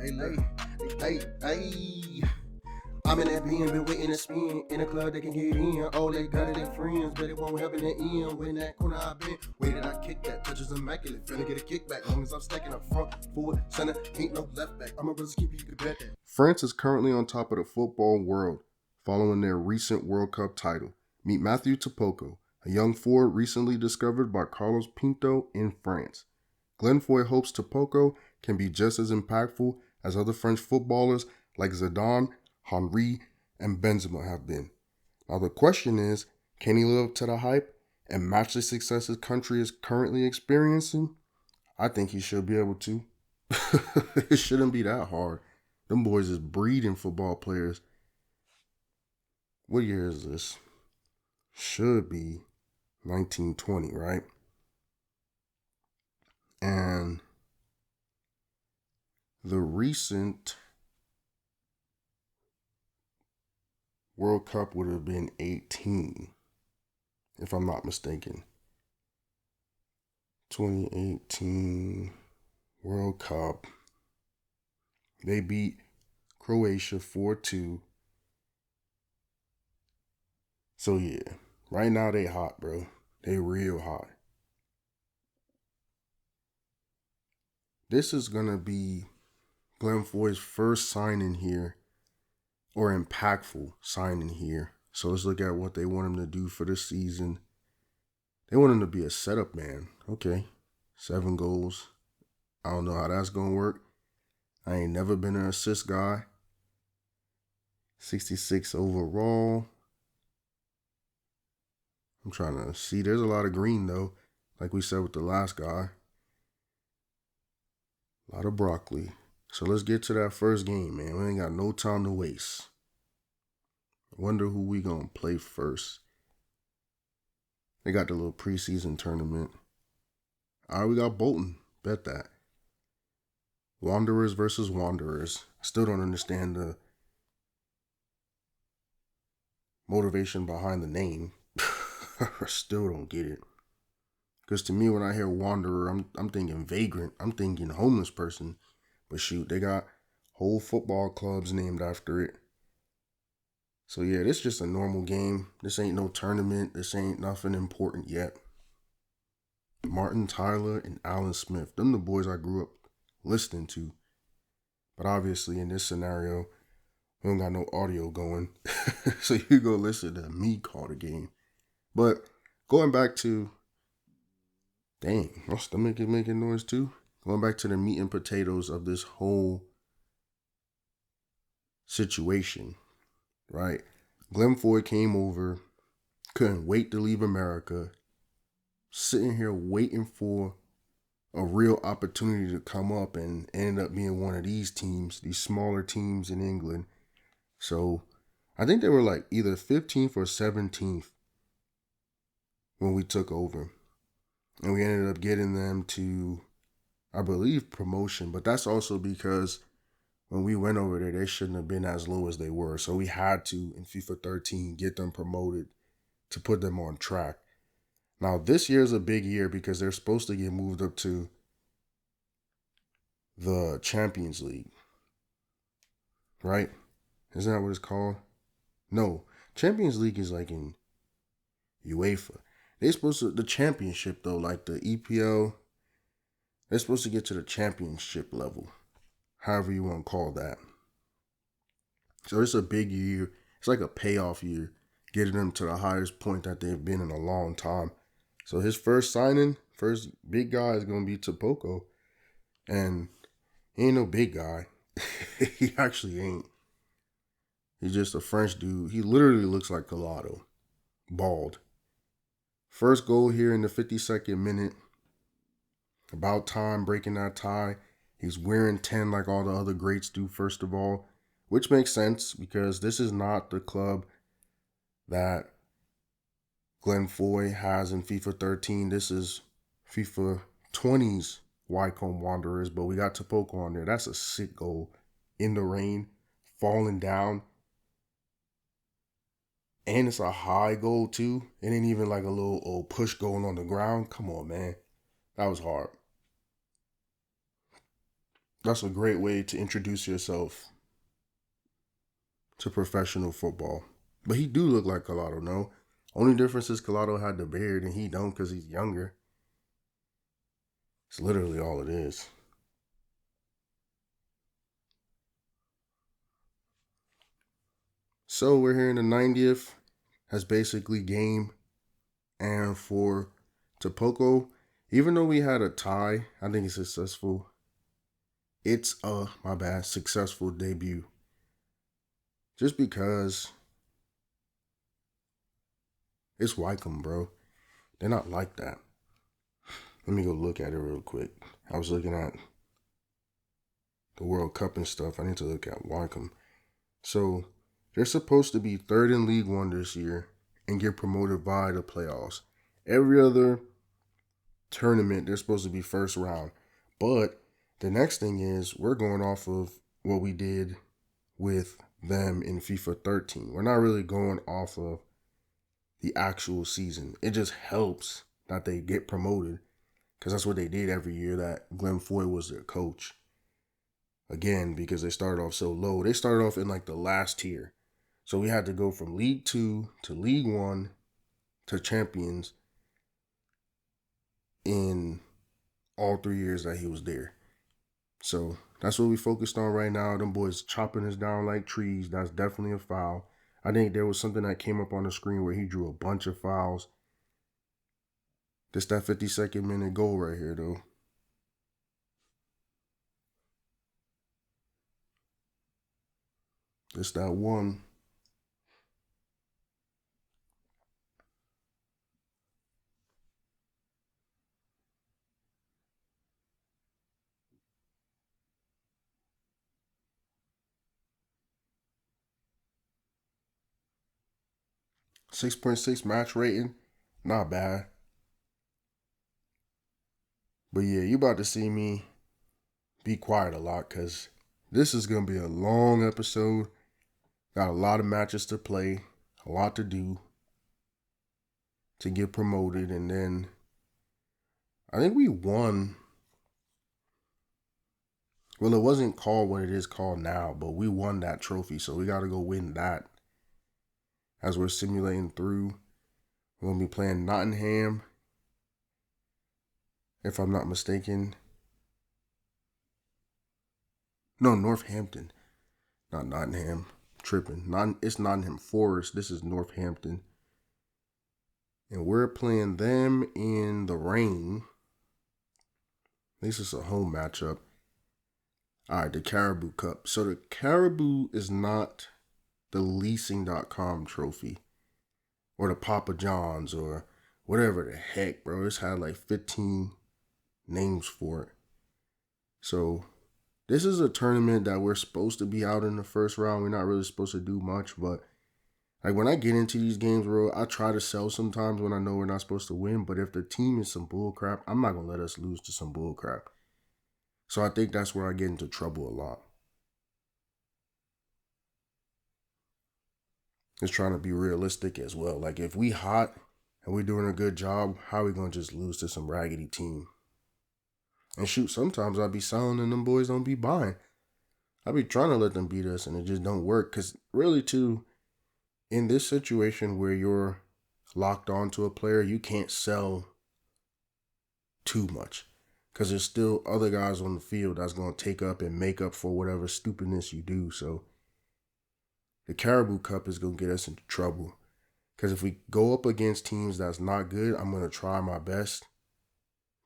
Hey. I'm in that bin, been waiting to spin. In a club they can get in. All they got is their friends, but it won't help in the end. When that corner I been, waited I kick that. Touches immaculate, finna get a kickback. Long as I'm stacking up front, forward, center, ain't no left back. I'm a brother's keeper, you can bet that. France is currently on top of the football world, following their recent World Cup title. Meet Matthieu Tapoko, a young forward recently discovered by Carlos Pinto in France. Glen Foy hopes Tapoko can be just as impactful as other French footballers like Zidane, Henry, and Benzema have been. Now the question is, can he live up to the hype and match the success his country is currently experiencing? I think he should be able to. It shouldn't be that hard. Them boys is breeding football players. What year is this? Should be 1920, right? And the recent World Cup would have been 18, if I'm not mistaken. 2018 World Cup. They beat Croatia 4-2. So yeah, right now they hot, bro. They real hot. This is gonna be Glen Foy's first signing here, or impactful signing here. So let's look at what they want him to do for this season. They want him to be a setup man. Okay, 7 goals. I don't know how that's gonna work. I ain't never been an assist guy. 66 overall. I'm trying to see. There's a lot of green though, like we said with the last guy. A lot of broccoli. So let's get to that first game, man. We ain't got no time to waste. I wonder who we gonna play first. They got the little preseason tournament. All right, we got Bolton. Bet that. Wanderers versus Wanderers. I still don't understand the motivation behind the name. I still don't get it. Because to me, when I hear Wanderer, I'm thinking vagrant. I'm thinking homeless person. But shoot, they got whole football clubs named after it. So yeah, this is just a normal game. This ain't no tournament. This ain't nothing important yet. Martin Tyler and Alan Smith. Them the boys I grew up listening to. But obviously in this scenario, we don't got no audio going. So you go listen to me call the game. But going back to, dang, my stomach is making noise too. Going back to the meat and potatoes of this whole situation, right? Glen Foy came over, couldn't wait to leave America, sitting here waiting for a real opportunity to come up, and ended up being one of these teams, these smaller teams in England. So I think they were like either 15th or 17th when we took over. And we ended up getting them to, I believe, promotion. But that's also because when we went over there, they shouldn't have been as low as they were. So we had to, in FIFA 13, get them promoted to put them on track. Now, this year is a big year because they're supposed to get moved up to the Champions League. Right? Isn't that what it's called? No. Champions League is like in UEFA. They're supposed to, the championship though, like the EPL, they're supposed to get to the championship level. However you want to call that. So it's a big year. It's like a payoff year, getting them to the highest point that they've been in a long time. So his first signing, first big guy is going to be Tapoko. And he ain't no big guy. He actually ain't. He's just a French dude. He literally looks like Collado. Bald. First goal here in the 52nd minute. About time breaking that tie. He's wearing 10 like all the other greats do, first of all. Which makes sense because this is not the club that Glen Foy has in FIFA 13. This is FIFA 20's Wycombe Wanderers, but we got Tapoko on there. That's a sick goal. In the rain, falling down. And it's a high goal too. It ain't even like a little old push goal on the ground. Come on, man. That was hard. That's a great way to introduce yourself to professional football. But he do look like Collado, no? Only difference is Collado had the beard and he don't because he's younger. It's literally all it is. So we're here in the 90th. Has basically game. And for Tapoko, even though we had a tie, I think it's successful. It's my bad, successful debut. Just because it's Wycombe, bro. They're not like that. Let me go look at it real quick. I was looking at the World Cup and stuff. I need to look at Wycombe. So they're supposed to be third in League One this year and get promoted via the playoffs. Every other tournament, they're supposed to be first round. But the next thing is we're going off of what we did with them in FIFA 13. We're not really going off of the actual season. It just helps that they get promoted because that's what they did every year that Glen Foy was their coach. Again, because they started off so low. They started off in like the last tier. So we had to go from League 2 to League 1 to Champions in all 3 years that he was there. So that's what we focused on right now. Them boys chopping us down like trees. That's definitely a foul. I think there was something that came up on the screen where he drew a bunch of fouls. This that 52nd minute goal right here, though. This that one. .6 match rating. Not bad. But yeah, you about to see me be quiet a lot because this is going to be a long episode. Got a lot of matches to play, a lot to do to get promoted. And then I think we won. Well, it wasn't called what it is called now, but we won that trophy. So we got to go win that as we're simulating through. We're going to be playing Nottingham, if I'm not mistaken. No, Northampton. Not Nottingham. Tripping. It's Nottingham Forest. This is Northampton. And we're playing them in the rain. This is a home matchup. All right, the Caribou Cup. So the Caribou is not the leasing.com trophy or the Papa John's or whatever the heck, bro. It's had like 15 names for it. So this is a tournament that we're supposed to be out in the first round. We're not really supposed to do much, but like when I get into these games, bro, I try to sell sometimes when I know we're not supposed to win. But if the team is some bull crap, I'm not gonna let us lose to some bull crap. So I think that's where I get into trouble a lot. It's trying to be realistic as well. Like if we hot and we're doing a good job, how are we gonna just lose to some raggedy team? And shoot, sometimes I be selling and them boys don't be buying. I be trying to let them beat us and it just don't work. Cause really too, in this situation where you're locked on to a player, you can't sell too much. Cause there's still other guys on the field that's gonna take up and make up for whatever stupidness you do. So the Caribou Cup is gonna get us into trouble. Because if we go up against teams that's not good, I'm gonna try my best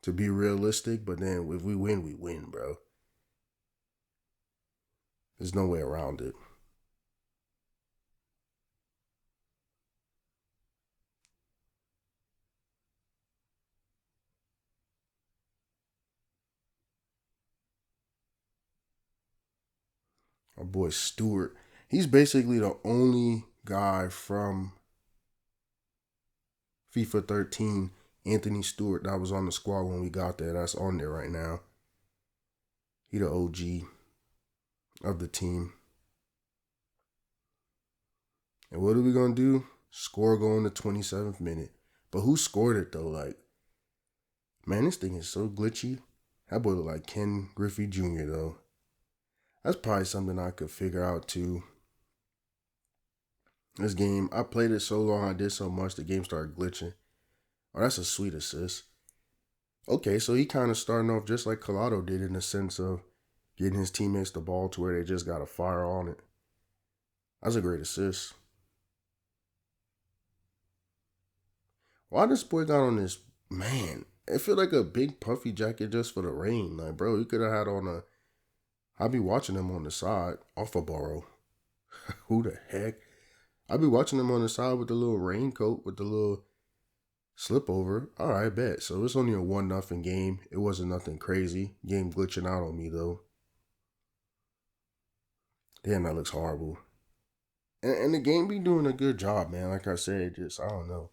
to be realistic. But then if we win, bro. There's no way around it. Our boy Stewart, he's basically the only guy from FIFA 13, Anthony Stewart, that was on the squad when we got there. That's on there right now. He the OG of the team. And what are we gonna do? Score goal in the 27th minute. But who scored it though? Like, man, this thing is so glitchy. That boy look like Ken Griffey Jr. though. That's probably something I could figure out too. This game, I played it so long, I did so much, the game started glitching. Oh, that's a sweet assist. Okay, so he kind of starting off just like Collado did in the sense of getting his teammates the ball to where they just got to fire on it. That's a great assist. Why this boy got on this, man? It feel like a big puffy jacket just for the rain. Like, bro, he could have had on a. I'd be watching him on the side off a borrow. Who the heck? I'd be watching him on the side with the little raincoat with the little slip over. All right, bet. So it's only a 1-0 game. It wasn't nothing crazy. Game glitching out on me though. Damn, that looks horrible. And the game be doing a good job, man. Like I said, just I don't know,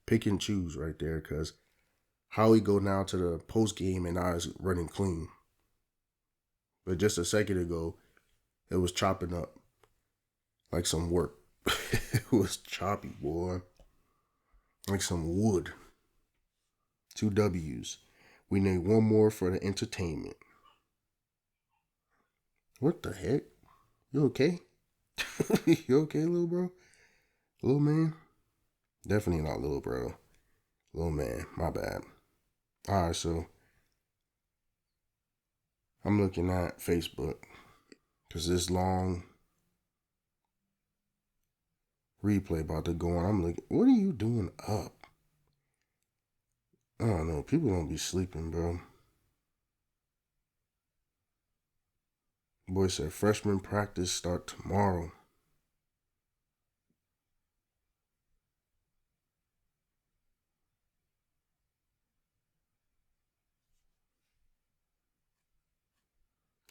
pick and choose right there. Cause how he go now to the post game and now it's running clean. But just a second ago, it was chopping up like some work. It was choppy, boy. Like some wood. 2 W's. We need one more for the entertainment. What the heck? You okay? You okay, little bro? Little man? Definitely not little bro. Little man. My bad. Alright, so I'm looking at Facebook. Because this long replay about to go on. I'm looking. What are you doing up? I don't know. People don't be sleeping, bro. Boy said freshman practice start tomorrow.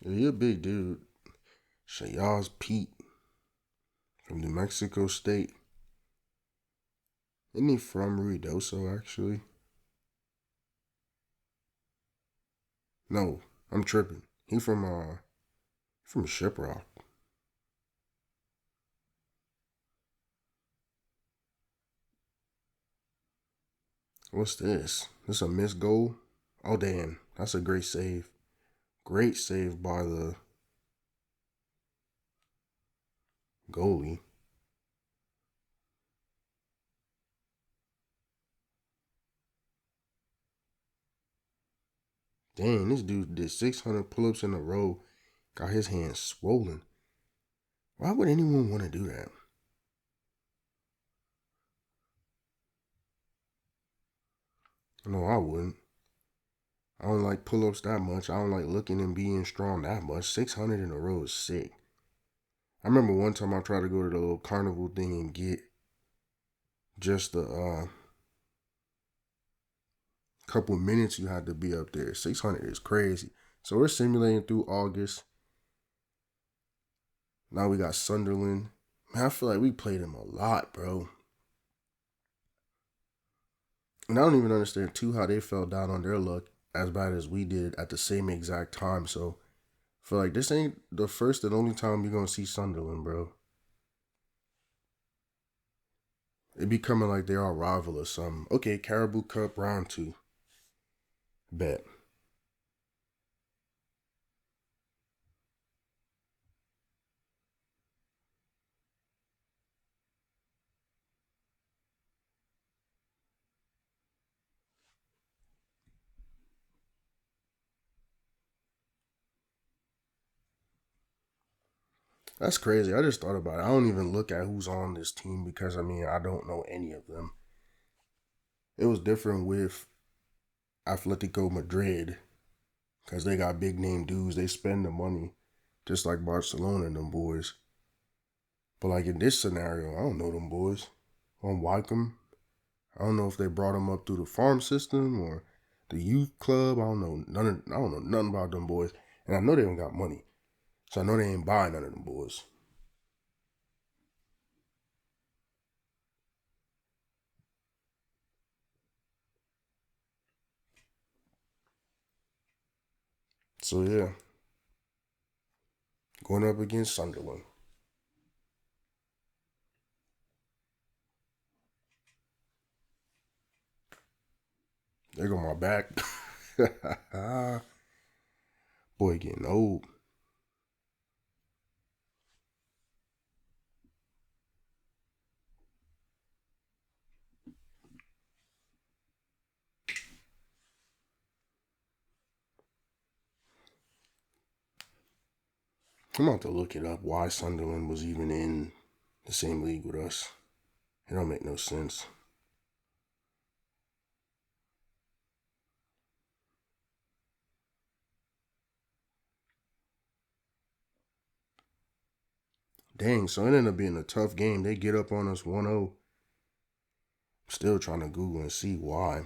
Yeah, you're a big dude. Shayaz Pete from New Mexico State. Isn't he from Ruidoso, actually? No, I'm tripping. He from Shiprock. What's this? This a missed goal? Oh damn, that's a great save. Great save by the goalie. Dang, this dude did 600 pull-ups in a row. Got his hands swollen. Why would anyone want to do that? No, I wouldn't. I don't like pull-ups that much. I don't like looking and being strong that much. 600 in a row is sick. I remember one time I tried to go to the little carnival thing and get just the couple minutes you had to be up there. 600 is crazy. So we're simulating through August. Now we got Sunderland. Man, I feel like we played them a lot, bro. And I don't even understand too how they fell down on their luck as bad as we did at the same exact time. So I feel like this ain't the first and only time you're gonna see Sunderland, bro. It be coming like they're our rival or something. Okay, Caribou Cup round 2. Bet. That's crazy. I just thought about it. I don't even look at who's on this team because I mean I don't know any of them. It was different with Atletico Madrid because they got big name dudes. They spend the money just like Barcelona and them boys. But like in this scenario, I don't know them boys. On Wycombe, I don't know if they brought them up through the farm system or the youth club. I don't know I don't know nothing about them boys. And I know they don't got money. So I know they ain't buying none of them boys. So yeah, going up against Sunderland. There go my back. Boy getting old. I'm about to look it up why Sunderland was even in the same league with us. It don't make no sense. Dang, so it ended up being a tough game. They get up on us 1-0. Still trying to Google and see why.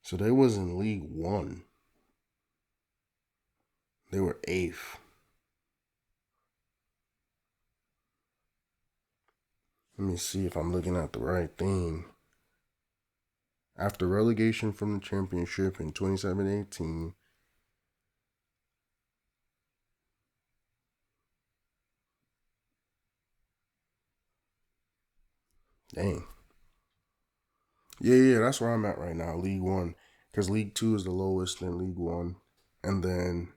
So they was in League One. They were 8th. Let me see if I'm looking at the right thing. After relegation from the championship in 2017-18, dang. Yeah, that's where I'm at right now, League One. Because League Two is the lowest in League One. And then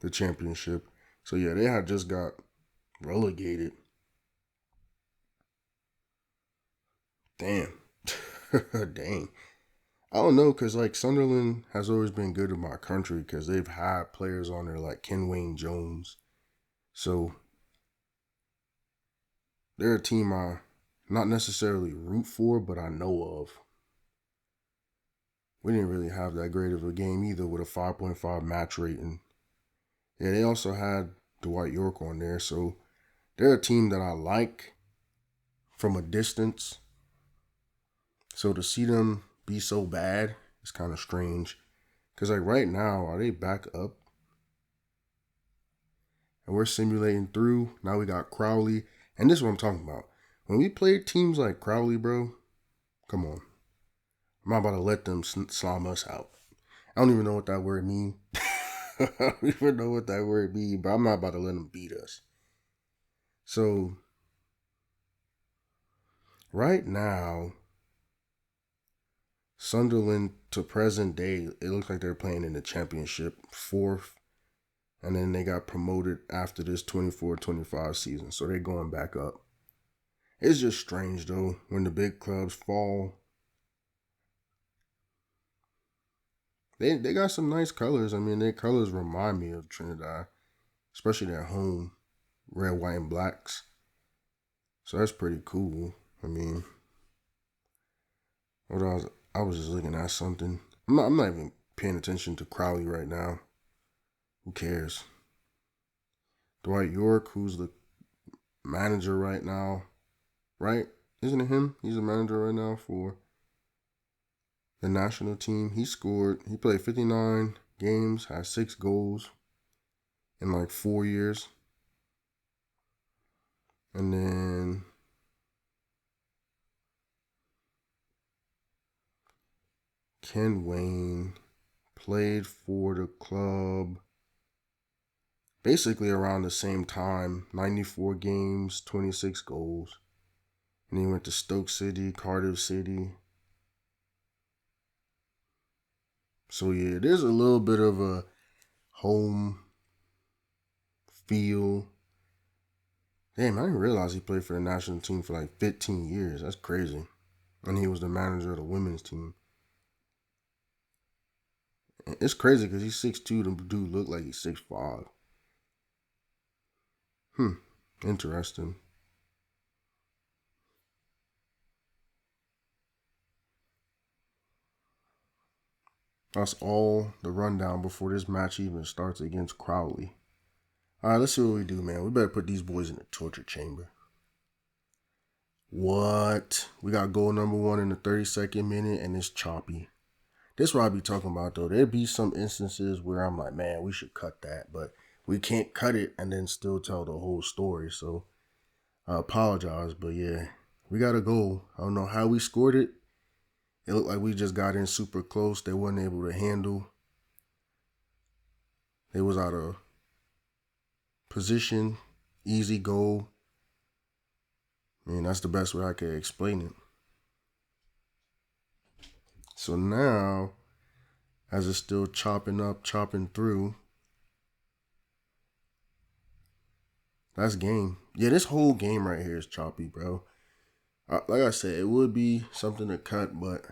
the championship. So yeah, they had just got relegated. Damn. Dang. I don't know, because like Sunderland has always been good in my country because they've had players on there like Kenwayne Jones. So they're a team I not necessarily root for, but I know of. We didn't really have that great of a game either with a 5.5 match rating. Yeah, they also had Dwight York on there, so they're a team that I like from a distance. So to see them be so bad is kind of strange. Because like right now, are they back up? And we're simulating through. Now we got Crowley. And this is what I'm talking about. When we play teams like Crowley, bro, come on. I'm not about to let them slime us out. I don't even know what that word means. I don't even know what that word means, but I'm not about to let them beat us. So, right now, Sunderland to present day, it looks like they're playing in the championship 4th. And then they got promoted after this 24-25 season. So they're going back up. It's just strange, though, when the big clubs fall. They got some nice colors. I mean, their colors remind me of Trinidad, especially their home, red, white, and blacks. So that's pretty cool. I mean, I was just looking at something. I'm not even paying attention to Crowley right now. Who cares? Dwight York, who's the manager right now, right? Isn't it him? He's the manager right now for the national team. He played 59 games, had 6 goals in like 4 years. And then Kenwayne played for the club basically around the same time, 94 games, 26 goals. And he went to Stoke City, Cardiff City. So yeah, there's a little bit of a home feel. Damn, I didn't realize he played for the national team for like 15 years. That's crazy. And he was the manager of the women's team. It's crazy because he's 6'2". The dude look like he's 6'5". Interesting. That's all the rundown before this match even starts against Crowley. All right, let's see what we do, man. We better put these boys in the torture chamber. What? We got goal number 1 in the 32nd minute, and it's choppy. This is what I be talking about, though. There be some instances where I'm like, man, we should cut that, but we can't cut it and then still tell the whole story. So I apologize, but yeah, we got a goal. I don't know how we scored it. It looked like we just got in super close. They weren't able to handle. They was out of position. Easy goal. I mean, that's the best way I could explain it. So now, as it's still chopping through, that's game. Yeah, this whole game right here is choppy, bro. Like I said, it would be something to cut, but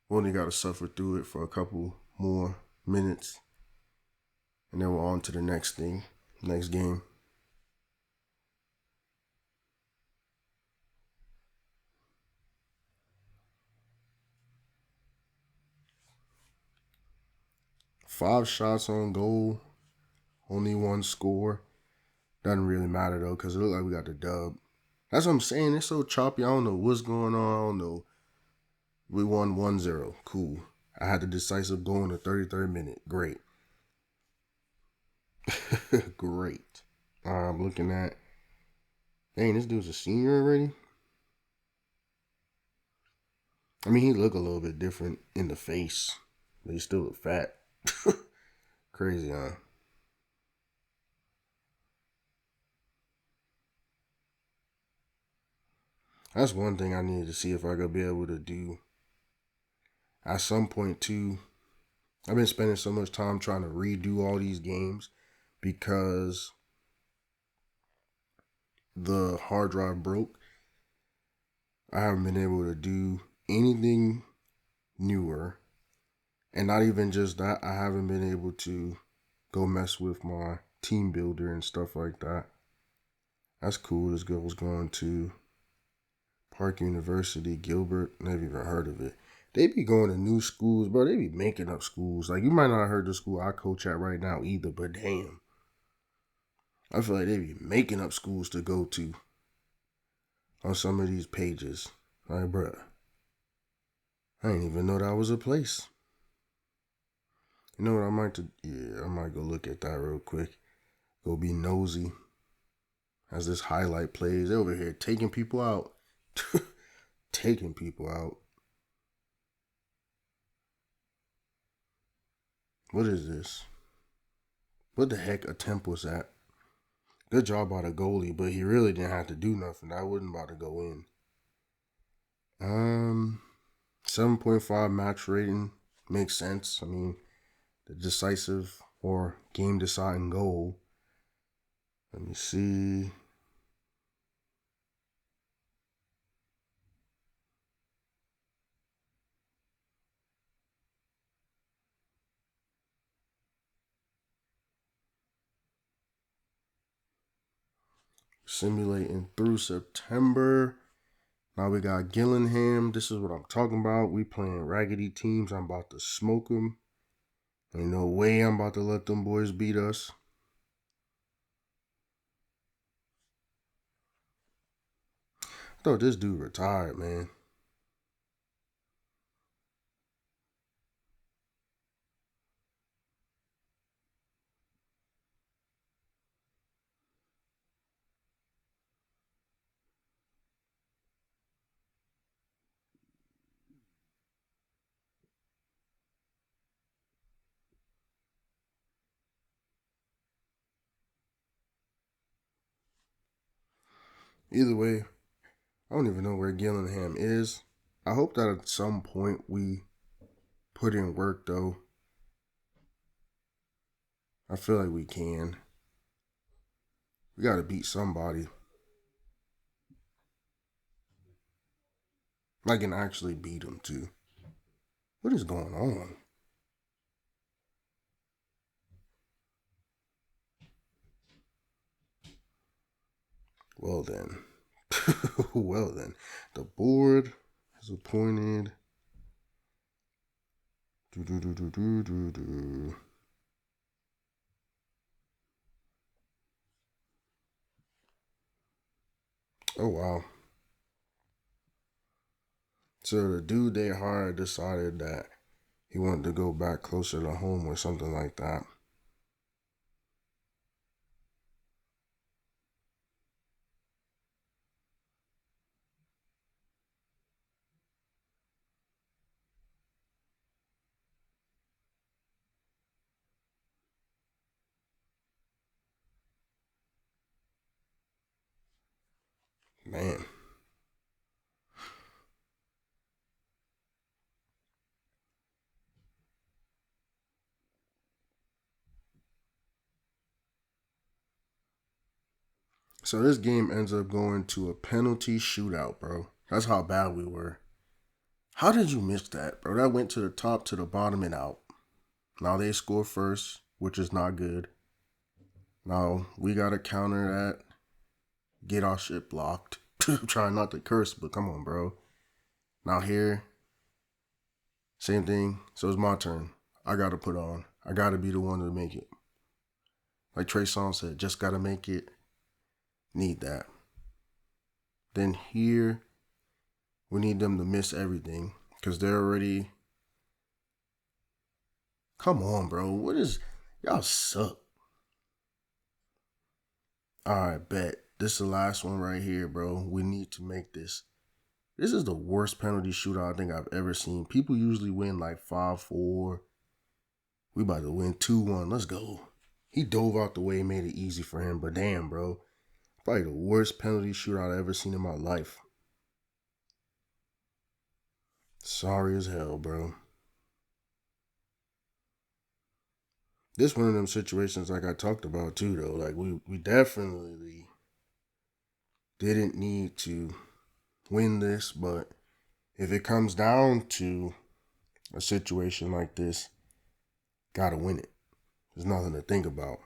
we only got to suffer through it for a couple more minutes. And then we're on to the next thing, next game. Five shots on goal, only one score. Doesn't really matter though, because it looked like we got the dub. That's what I'm saying. It's so choppy. I don't know what's going on. I don't know. We won 1-0. Cool. I had the decisive goal in the 33rd minute. Great. Great. I'm looking at. Dang, this dude's a senior already? I mean, he look a little bit different in the face, but he still look fat. Crazy, huh? That's one thing I need to see if I could be able to do at some point too. I've been spending so much time trying to redo all these games because the hard drive broke. I haven't been able to do anything newer. And not even just that, I haven't been able to go mess with my team builder and stuff like that. That's cool. This girl was going to Park University, Gilbert. Never even heard of it. They be going to new schools, bro. They be making up schools. Like, you might not have heard the school I coach at right now either, but damn. I feel like they be making up schools to go to on some of these pages. Like, bruh, I didn't even know that was a place. You know what I might do? Yeah, I might go look at that real quick. Go be nosy. As this highlight plays, they're over here taking people out. Taking people out. What is this? What the heck attempt was that? Good job by the goalie, but he really didn't have to do nothing. That wasn't about to go in. 7.5 match rating makes sense. I mean, the decisive or game deciding goal. Let me see. Simulating through September. Now we got Gillingham. This is what I'm talking about. We playing raggedy teams. I'm about to smoke them. Ain't no way I'm about to let them boys beat us. I thought this dude retired, man. Either way, I don't even know where Gillingham is. I hope that at some point we put in work, though. I feel like we can. We got to beat somebody. I can actually beat them, too. What is going on? Well, then. Well, then. The board is appointed. Oh, wow. So the dude they hired decided that he wanted to go back closer to home or something like that. Man. So this game ends up going to a penalty shootout, bro. That's how bad we were. How did you miss that, bro? That went to the top, to the bottom, and out. Now they score first. which is not good. Now we gotta counter that, get our shit blocked. Trying not to curse, but come on, bro. Now here, same thing. So it's my turn. I gotta put on. I gotta be the one to make it. Like Trey Songz said, just gotta make it. Need that. Then here, we need them to miss everything because they're already. Come on, bro. What is y'all suck? All right, bet. This is the last one right here, bro. We need to make this. This is the worst penalty shootout I think I've ever seen. People usually win like 5-4. We about to win 2-1. Let's go. He dove out the way, made it easy for him. But damn, bro. Probably the worst penalty shootout I've ever seen in my life. Sorry as hell, bro. This one of them situations like I talked about too, though. Like we definitely didn't need to win this, but if it comes down to a situation like this, gotta win it. There's nothing to think about.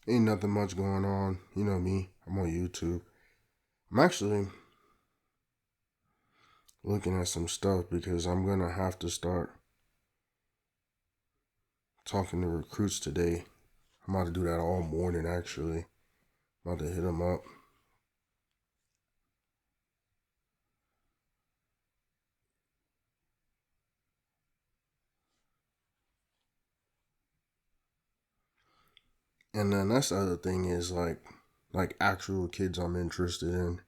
Ain't nothing much going on. You know me. I'm on YouTube. I'm actually looking at some stuff because I'm gonna have to start talking to recruits today. I'm about to do that all morning actually. I'm about to hit them up. And then that's the other thing is like actual kids I'm interested in.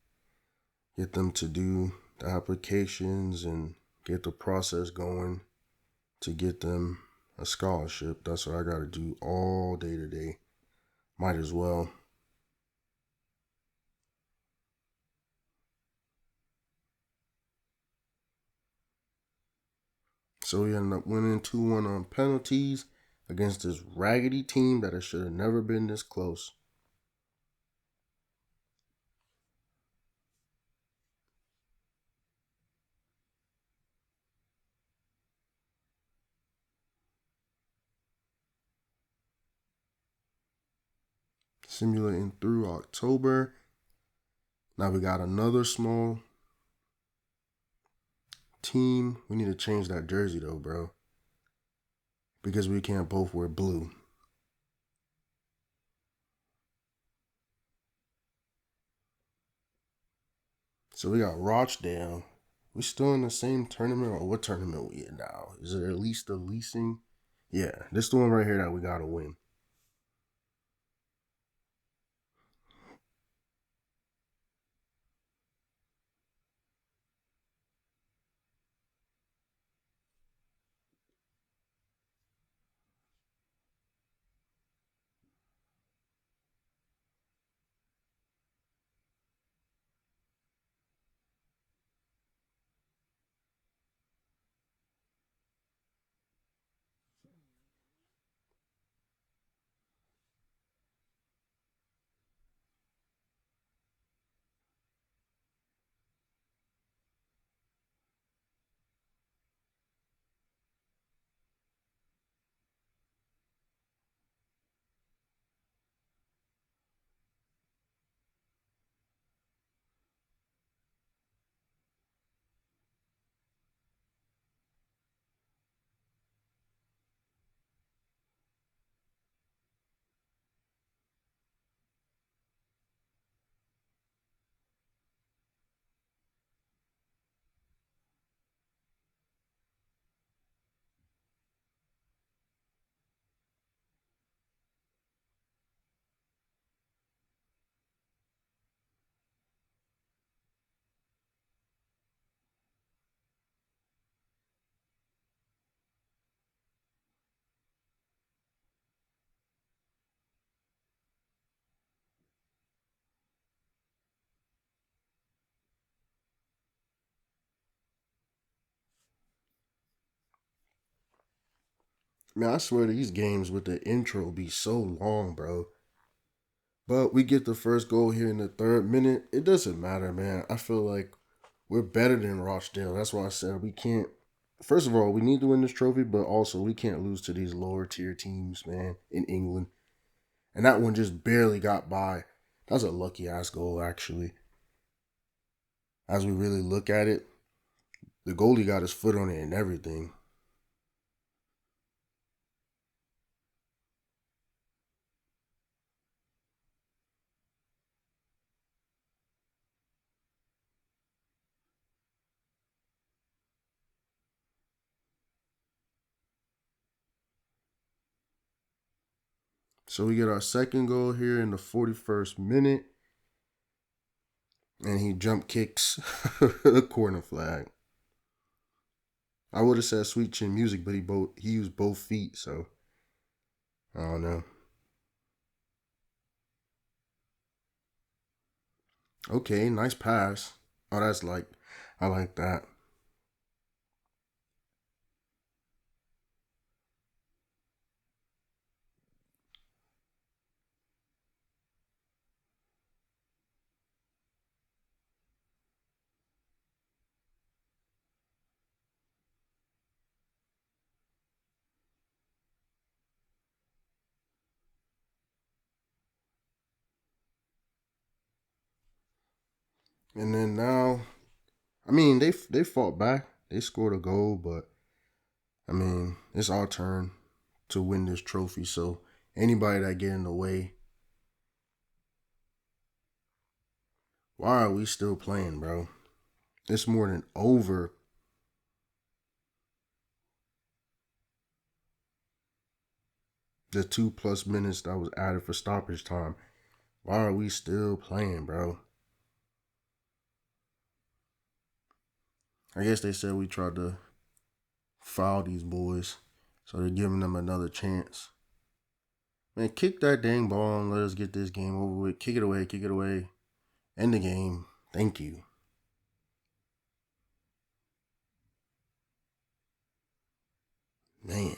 Get them to do the applications and get the process going to get them a scholarship. That's what I gotta do all day today. Might as well. So we ended up winning 2-1 on penalties against this raggedy team that it should have never been this close. Simulating through October. Now we got another small team. We need to change that jersey though, bro. Because we can't both wear blue. So we got Rochdale. We still in the same tournament, or what tournament we in now? Is it at least the leasing? Yeah, this is the one right here that we gotta win. Man, I swear these games with the intro be so long, bro. But we get the first goal here in the 3rd minute. It doesn't matter, man. I feel like we're better than Rochdale. That's why I said we can't. First of all, we need to win this trophy, but also we can't lose to these lower tier teams, man, in England. And that one just barely got by. That's a lucky ass goal, actually. As we really look at it, the goalie got his foot on it and everything. So we get our second goal here in the 41st minute. And he jump kicks the corner flag. I would have said sweet chin music, but he used both feet, so I don't know. Okay, nice pass. Oh, that's like I like that. And then now, I mean, they fought back. They scored a goal, but I mean, it's our turn to win this trophy. So anybody that get in the way, why are we still playing, bro? It's more than over. The 2+ minutes that was added for stoppage time. Why are we still playing, bro? I guess they said we tried to foul these boys, so they're giving them another chance. Man, kick that dang ball and let us get this game over with. Kick it away, kick it away. End the game. Thank you. Man.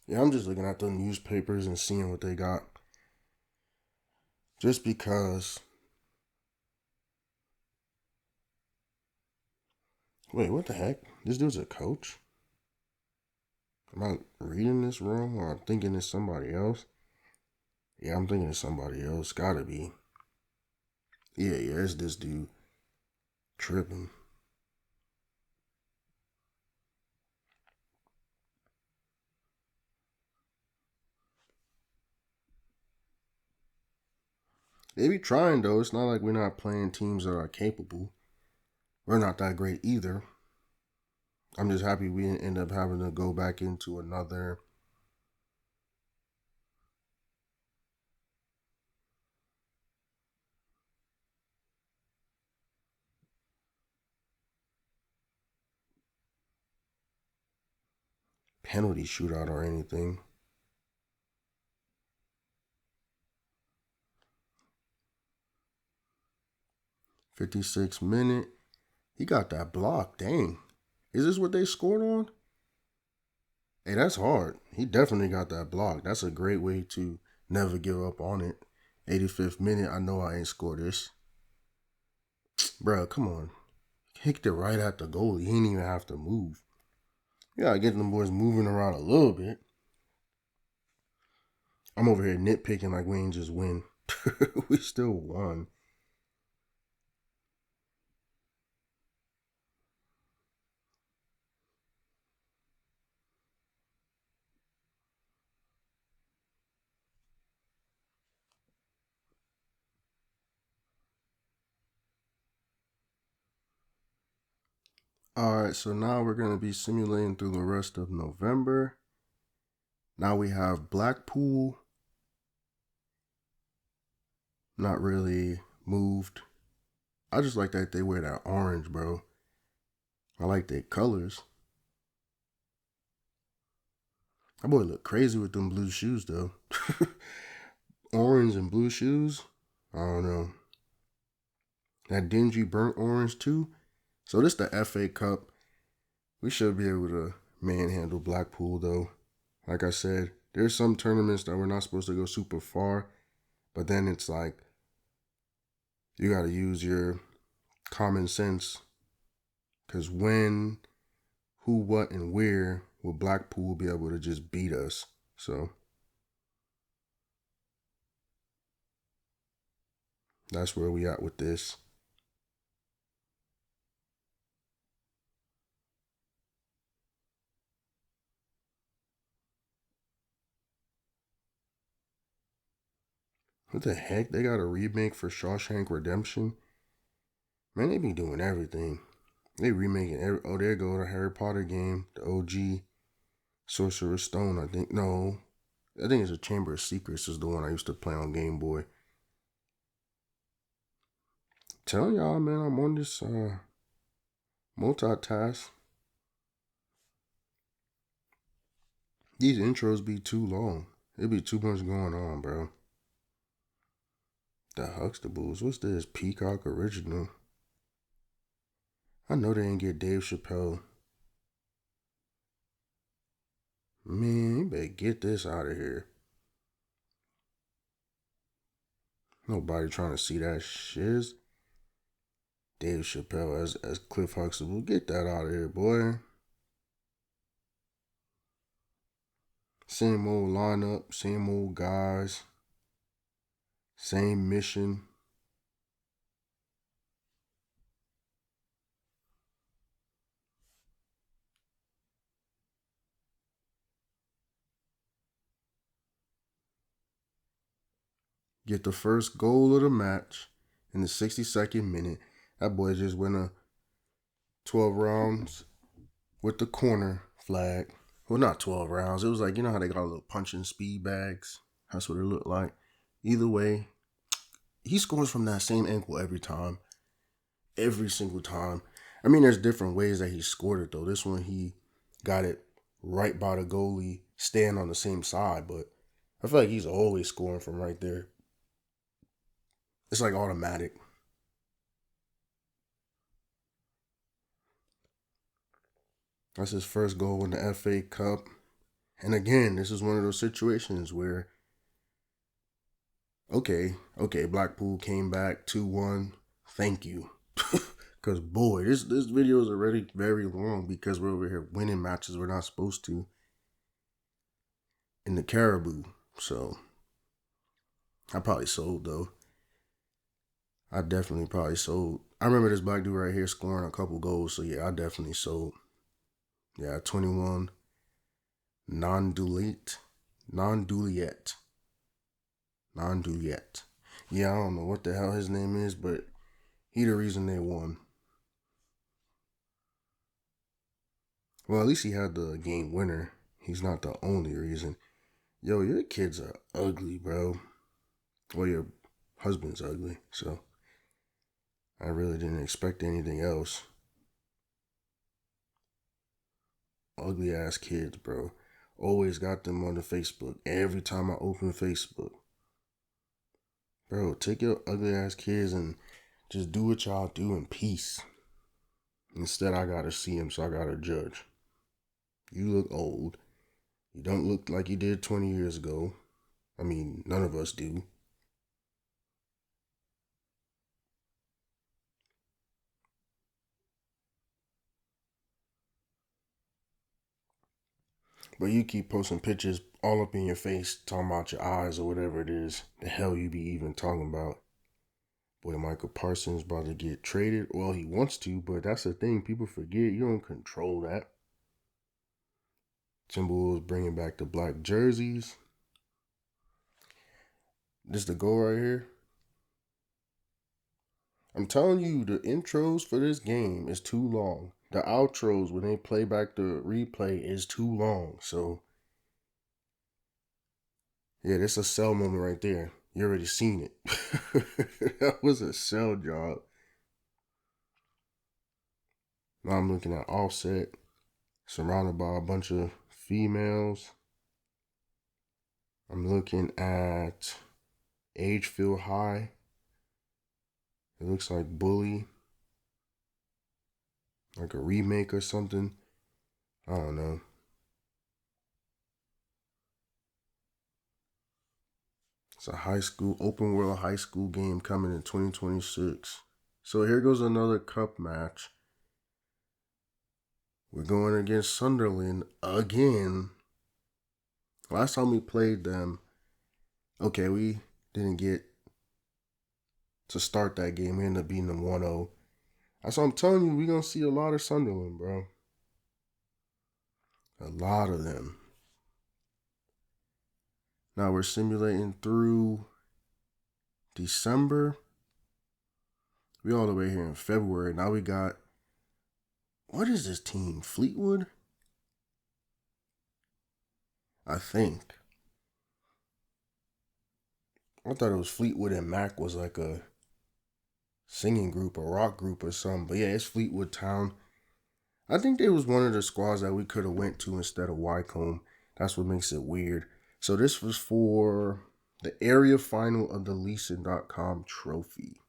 Yeah, I'm just looking at the newspapers and seeing what they got. Just because. Wait, what the heck? This dude's a coach? Am I reading this wrong or I'm thinking it's somebody else? Yeah, I'm thinking it's somebody else. Gotta be. Yeah, it's this dude. Tripping. They be trying though. It's not like we're not playing teams that are capable. We're not that great either. I'm just happy we didn't end up having to go back into another penalty shootout or anything. 56 minute. He got that block. Dang. Is this what they scored on? Hey, that's hard. He definitely got that block. That's a great way to never give up on it. 85th minute. I know I ain't scored this. Bruh, come on. Kicked it right at the goalie. He didn't even have to move. You gotta get them boys moving around a little bit. I'm over here nitpicking like we ain't just win. We still won. Alright, so now we're going to be simulating through the rest of November. Now we have Blackpool. Not really moved. I just like that they wear that orange, bro. I like their colors. That boy look crazy with them blue shoes, though. Orange and blue shoes? I don't know. That dingy burnt orange, too. So this the FA Cup. We should be able to manhandle Blackpool, though. Like I said, there's some tournaments that we're not supposed to go super far. But then it's like, you got to use your common sense. Because when, who, what, and where will Blackpool be able to just beat us? So that's where we at with this. What the heck? They got a remake for Shawshank Redemption? Man, they be doing everything. They remaking every. Oh, there go the Harry Potter game, the OG Sorcerer's Stone. I think no, I think it's a Chamber of Secrets is the one I used to play on Game Boy. Tell y'all, man, I'm on this multitask. These intros be too long. It be too much going on, bro. The Huxtables. What's this? Peacock Original. I know they didn't get Dave Chappelle. Man, you better get this out of here. Nobody trying to see that shiz. Dave Chappelle as Cliff Huxtable. Get that out of here, boy. Same old lineup, same old guys, same mission. Get the first goal of the match in the 62nd minute. That boy just went a 12 rounds with the corner flag. Well, not 12 rounds. It was like, you know how they got little punching speed bags? That's what it looked like. Either way, he scores from that same ankle every time. Every single time. I mean, there's different ways that he scored it, though. This one, he got it right by the goalie, staying on the same side. But I feel like he's always scoring from right there. It's like automatic. That's his first goal in the FA Cup. And again, this is one of those situations where, okay, Blackpool came back 2-1. Thank you. Because, boy, this video is already very long because we're over here winning matches we're not supposed to in the Caribou. So, I probably sold, though. I definitely probably sold. I remember this black dude right here scoring a couple goals. So, yeah, I definitely sold. Yeah, 21. Non-Duliet. Yeah, I don't know what the hell his name is, but he the reason they won. Well, at least he had the game winner. He's not the only reason. Yo, your kids are ugly, bro. Well, your husband's ugly, so I really didn't expect anything else. Ugly ass kids, bro. Always got them on the Facebook. Every time I open Facebook. Bro, take your ugly ass kids and just do what y'all do in peace. Instead, I gotta see him, so I gotta judge. You look old. You don't look like you did 20 years ago. I mean, none of us do. But you keep posting pictures all up in your face, talking about your eyes or whatever it is. The hell you be even talking about? Boy, Michael Parsons about to get traded. Well, he wants to, but that's the thing. People forget you don't control that. Timberwolves bringing back the black jerseys. This the goal right here. I'm telling you, the intros for this game is too long. the outros when they play back the replay is too long. So yeah, that's a sell moment right there. You already seen it. That was a sell job. Now I'm looking at Offset, surrounded by a bunch of females. I'm looking at Age Feel High. It looks like Bully. Like a remake or something. I don't know. It's a high school, open world high school game coming in 2026. So here goes another cup match. We're going against Sunderland again. Last time we played them, okay, we didn't get to start that game. We ended up beating them 1-0. That's what I'm telling you, we're going to see a lot of Sunderland, bro. A lot of them. Now we're simulating through December. We all the way here in February. Now we got, what is this team? Fleetwood? I think. I thought it was Fleetwood and Mac was like a singing group, a rock group or something. But yeah, it's Fleetwood Town. I think they was one of the squads that we could have went to instead of Wycombe. That's what makes it weird. So this was for the area final of the Leeson.com trophy.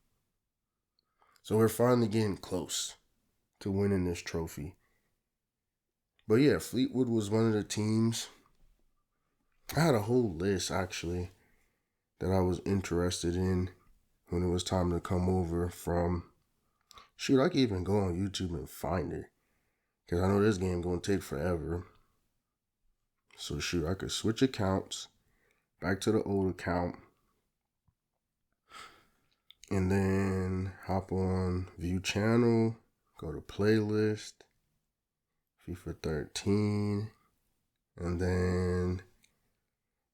So we're finally getting close to winning this trophy. But yeah, Fleetwood was one of the teams. I had a whole list actually that I was interested in when it was time to come over from. Shoot, I can even go on YouTube and find it. Because I know this game going to take forever. So shoot, I could switch accounts back to the old account. And then hop on view channel. Go to playlist. FIFA 13. And then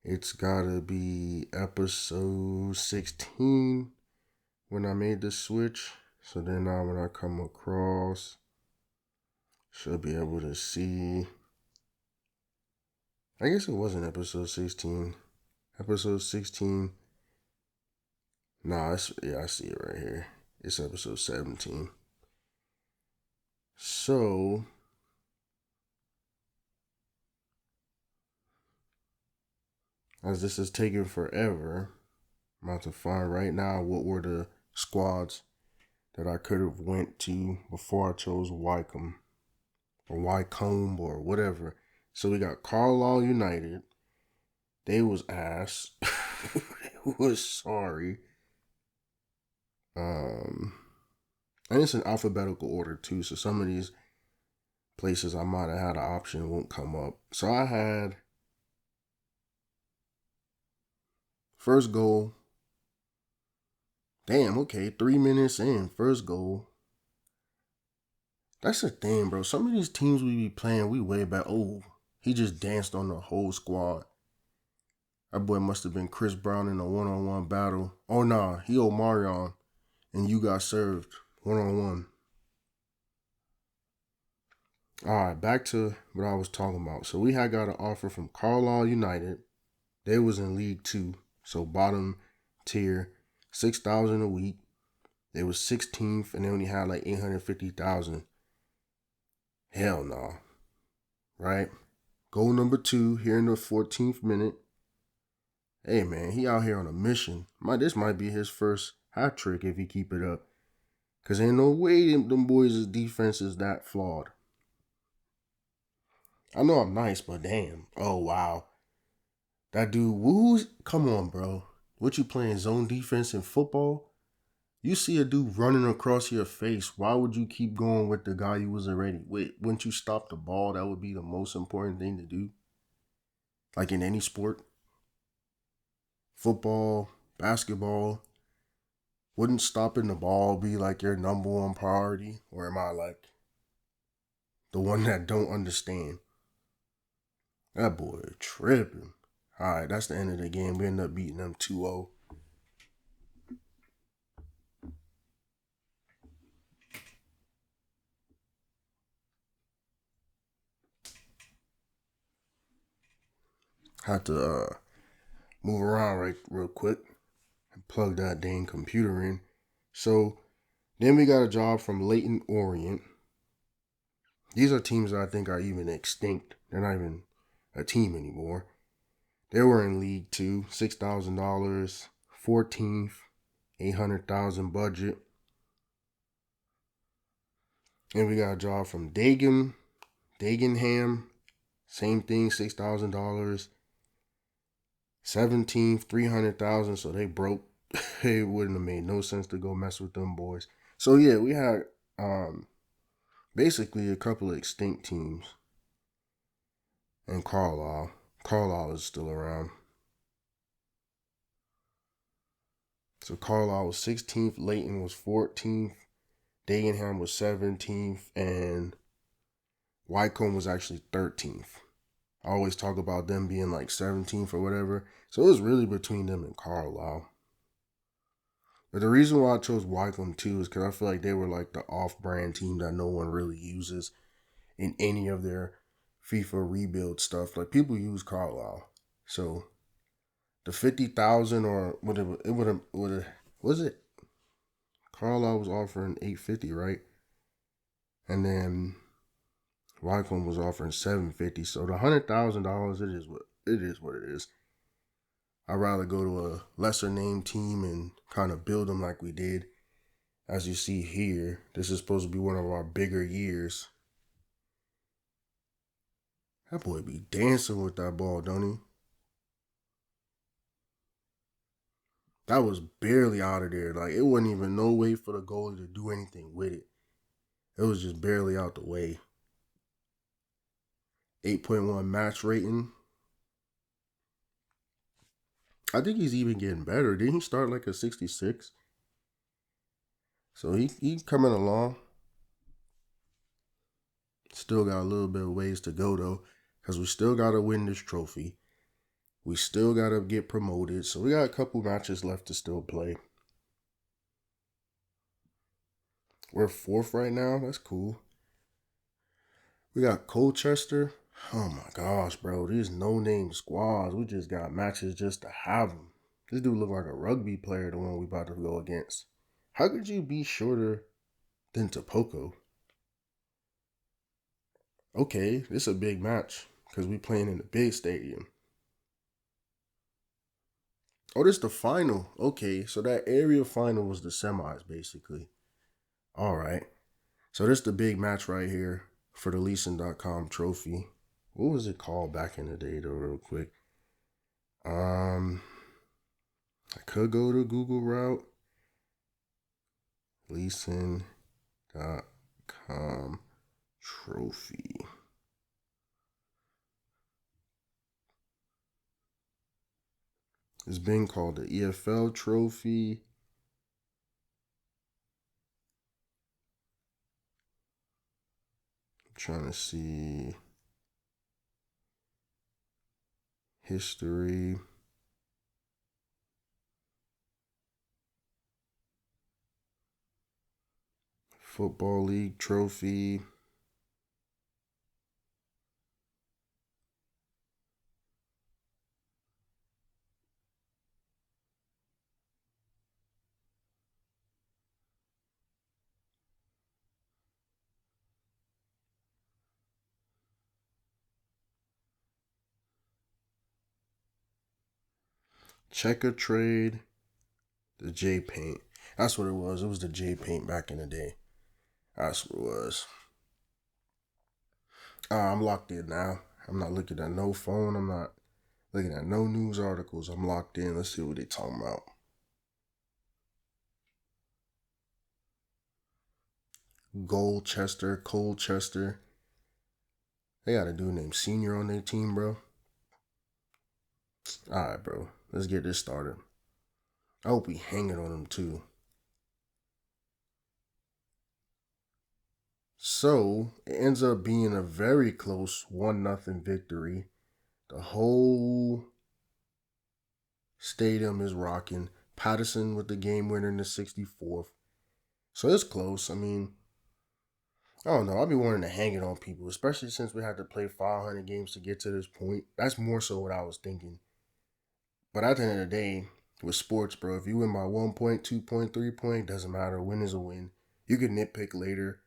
it's got to be episode 16 when I made the switch. So then now when I come across, should be able to see. I guess it wasn't episode 16. Episode 16. Nah, I see it right here. It's episode 17. So, as this is taking forever, I'm about to find right now what were the squads that I could have went to before I chose Wycombe or Wycombe or whatever. So we got Carlisle United. They was ass. They was sorry. And it's in alphabetical order too. So some of these places I might have had an option won't come up. So I had first goal. Damn, okay, 3 minutes in, first goal. That's the thing, bro. Some of these teams we be playing, we way back. Oh, he just danced on the whole squad. That boy must have been Chris Brown in a one-on-one battle. Oh, nah, he Omarion, and you got served one-on-one. All right, back to what I was talking about. So we had got an offer from Carlisle United. They was in League 2, so bottom tier, $6,000 a week. They was 16th, and they only had like 850,000. Hell no, right? Goal number 2 here in the 14th minute. Hey man, he out here on a mission. This might be his first hat trick if he keep it up. Cause ain't no way them boys' defense is that flawed. I know I'm nice, but damn. Oh wow. That dude woos. Come on, bro. What you playing zone defense in football? You see a dude running across your face. Why would you keep going with the guy you was already with? Wouldn't you stop the ball? That would be the most important thing to do. Like in any sport. Football, basketball. Wouldn't stopping the ball be like your number one priority? Or am I like the one that don't understand? That boy tripping. Alright, that's the end of the game. We end up beating them 2-0. Had to move around real quick and plug that dang computer in. So then we got a job from Leyton Orient. These are teams that I think are even extinct. They're not even a team anymore. They were in League Two, $6,000, 14th, 800,000 budget. And we got a job from Dagenham, same thing, $6,000, 17th, 300,000. So they broke. It wouldn't have made no sense to go mess with them boys. So yeah, we had basically a couple of extinct teams. And Carlisle. Carlisle is still around. So Carlisle was 16th, Leyton was 14th, Dagenham was 17th, and Wycombe was actually 13th. I always talk about them being like 17th or whatever. So it was really between them and Carlisle. But the reason why I chose Wycombe too is because I feel like they were like the off-brand team that no one really uses in any of their FIFA rebuild stuff. Like people use Carlisle. So the 50,000 or whatever it would have was it? Carlisle was offering 850, right? And then Wycombe was offering 750. So the $100,000, it is what it is. I'd rather go to a lesser named team and kind of build them like we did. As you see here, this is supposed to be one of our bigger years. That boy be dancing with that ball, don't he? That was barely out of there. Like, it wasn't even no way for the goalie to do anything with it. It was just barely out the way. 8.1 match rating. I think he's even getting better. Didn't he start like a 66? So he coming along. Still got a little bit of ways to go though, because we still got to win this trophy. We still got to get promoted. So we got a couple matches left to still play. We're 4th right now. That's cool. We got Colchester. Oh my gosh, bro. These no-name squads. We just got matches just to have them. This dude look like a rugby player, the one we about to go against. How could you be shorter than Tapoko? Okay, this is a big match because we playing in the big stadium. Oh, this is the final. Okay, so that area final was the semis, basically. All right. So this is the big match right here for the Leeson.com trophy. What was it called back in the day, though, real quick? I could go to Google route. Leeson.com trophy. It's been called the EFL trophy. I'm trying to see history. Football League trophy. Checker trade. The J Paint. That's what it was. It was the J Paint back in the day. That's what it was. I'm locked in now. I'm not looking at no phone. I'm not looking at no news articles. I'm locked in. Let's see what they talking about. Colchester. They got a dude named Senior on their team, bro. Alright, bro. Let's get this started. I hope we hanging on them too. So it ends up being a very close 1-0 victory. The whole stadium is rocking. Patterson with the game winner in the 64th. So it's close. I mean, I don't know. I'll be wanting to hang it on people, especially since we had to play 500 games to get to this point. That's more so what I was thinking. But at the end of the day, with sports, bro, if you win by 1 point, 2 point, 3 point, doesn't matter. A win is a win. You can nitpick later.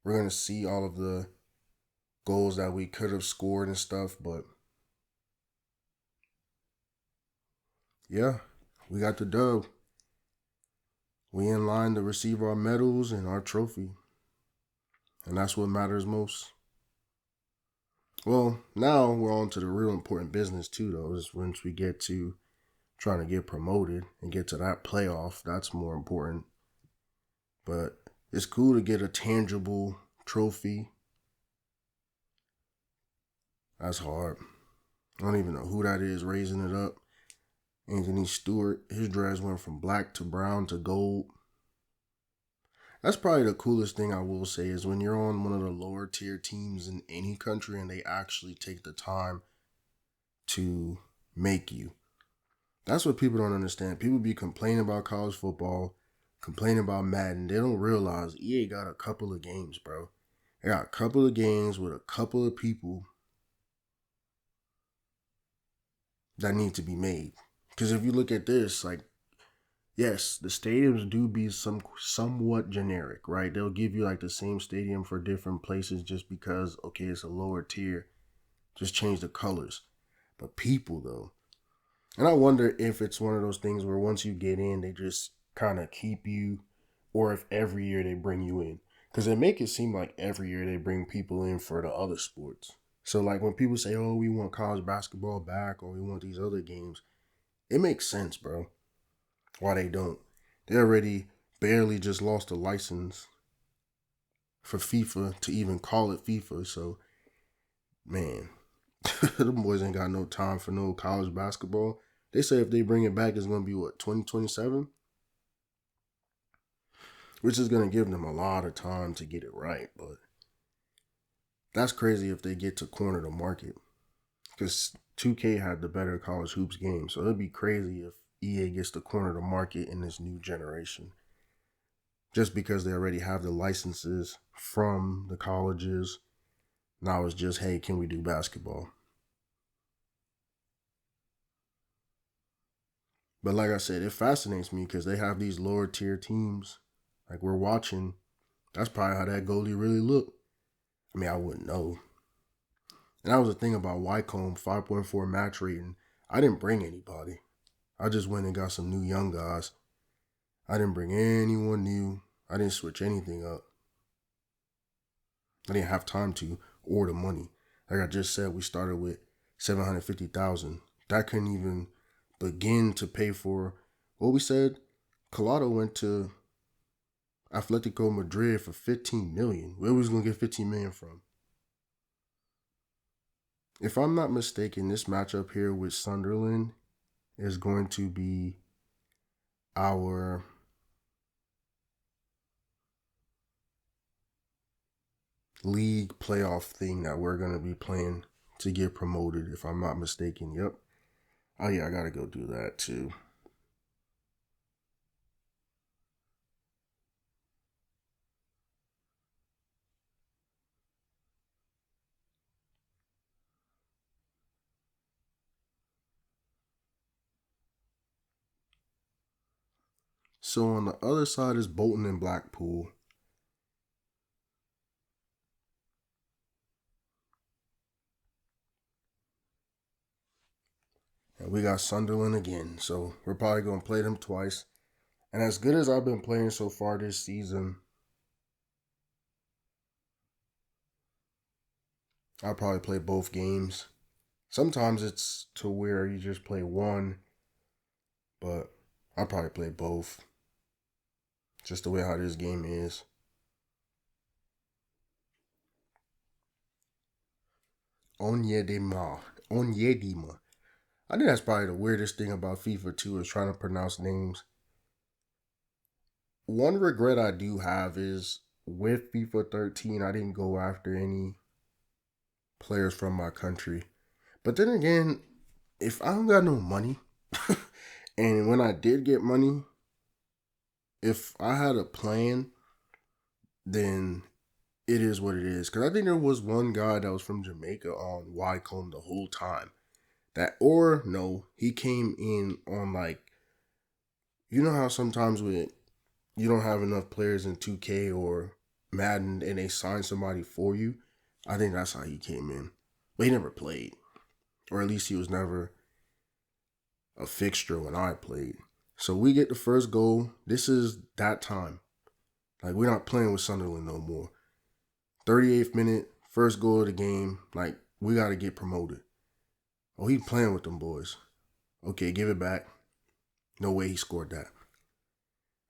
We're gonna see all of the goals that we could have scored and stuff, but yeah, we got the dub. We in line to receive our medals and our trophy. And that's what matters most. Well, now we're on to the real important business too, though, is once we get to trying to get promoted and get to that playoff, that's more important. But it's cool to get a tangible trophy. That's hard. I don't even know who that is raising it up. Anthony Stewart, his dress went from black to brown to gold. That's probably the coolest thing I will say is when you're on one of the lower tier teams in any country and they actually take the time to make you. That's what people don't understand. People be complaining about college football, complaining about Madden. They don't realize EA got a couple of games, bro. They got a couple of games with a couple of people that need to be made. Because if you look at this, like, yes, the stadiums do be somewhat generic, right? They'll give you like the same stadium for different places just because, okay, it's a lower tier. Just change the colors. But people, though. And I wonder if it's one of those things where once you get in, they just kind of keep you, or if every year they bring you in. Because they make it seem like every year they bring people in for the other sports. So, like, when people say, oh, we want college basketball back or we want these other games, it makes sense, bro. Why they don't. They already barely just lost a license for FIFA to even call it FIFA. So, man, them boys ain't got no time for no college basketball. They say if they bring it back, it's going to be, what, 2027? Which is going to give them a lot of time to get it right. But that's crazy if they get to corner the market. Because 2K had the better college hoops game. So it'd be crazy if EA gets to corner the market in this new generation. Just because they already have the licenses from the colleges. Now it's just, hey, can we do basketball? But like I said, it fascinates me because they have these lower tier teams. Like we're watching. That's probably how that goalie really looked. I mean, I wouldn't know. And that was the thing about Wycombe 5.4 match rating. I didn't bring anybody. I just went and got some new young guys. I didn't bring anyone new. I didn't switch anything up. I didn't have time to or the money. Like I just said, we started with $750,000. That couldn't even begin to pay for what we said. Collado went to Atletico Madrid for $15 million. Where was gonna get $15 million from? If I'm not mistaken, this matchup here with Sunderland is going to be our league playoff thing that we're going to be playing to get promoted, if I'm not mistaken. Yep. Oh, yeah, I got to go do that too. So on the other side is Bolton and Blackpool. And we got Sunderland again. So we're probably going to play them twice. And as good as I've been playing so far this season, I'll probably play both games. Sometimes it's to where you just play one, but I'll probably play both. Just the way how this game is. Onyedima. Onyedima. I think that's probably the weirdest thing about FIFA too, is trying to pronounce names. One regret I do have is with FIFA 13, I didn't go after any players from my country. But then again, if I don't got no money, and when I did get money, if I had a plan, then it is what it is. Because I think there was one guy that was from Jamaica on Wycombe the whole time. That, or no, he came in on like, you know how sometimes with you don't have enough players in 2K or Madden and they sign somebody for you. I think that's how he came in. But he never played. Or at least he was never a fixture when I played. So we get the first goal. This is that time. Like, we're not playing with Sunderland no more. 38th minute, first goal of the game. Like, we got to get promoted. Oh, he playing with them boys. Okay, give it back. No way he scored that.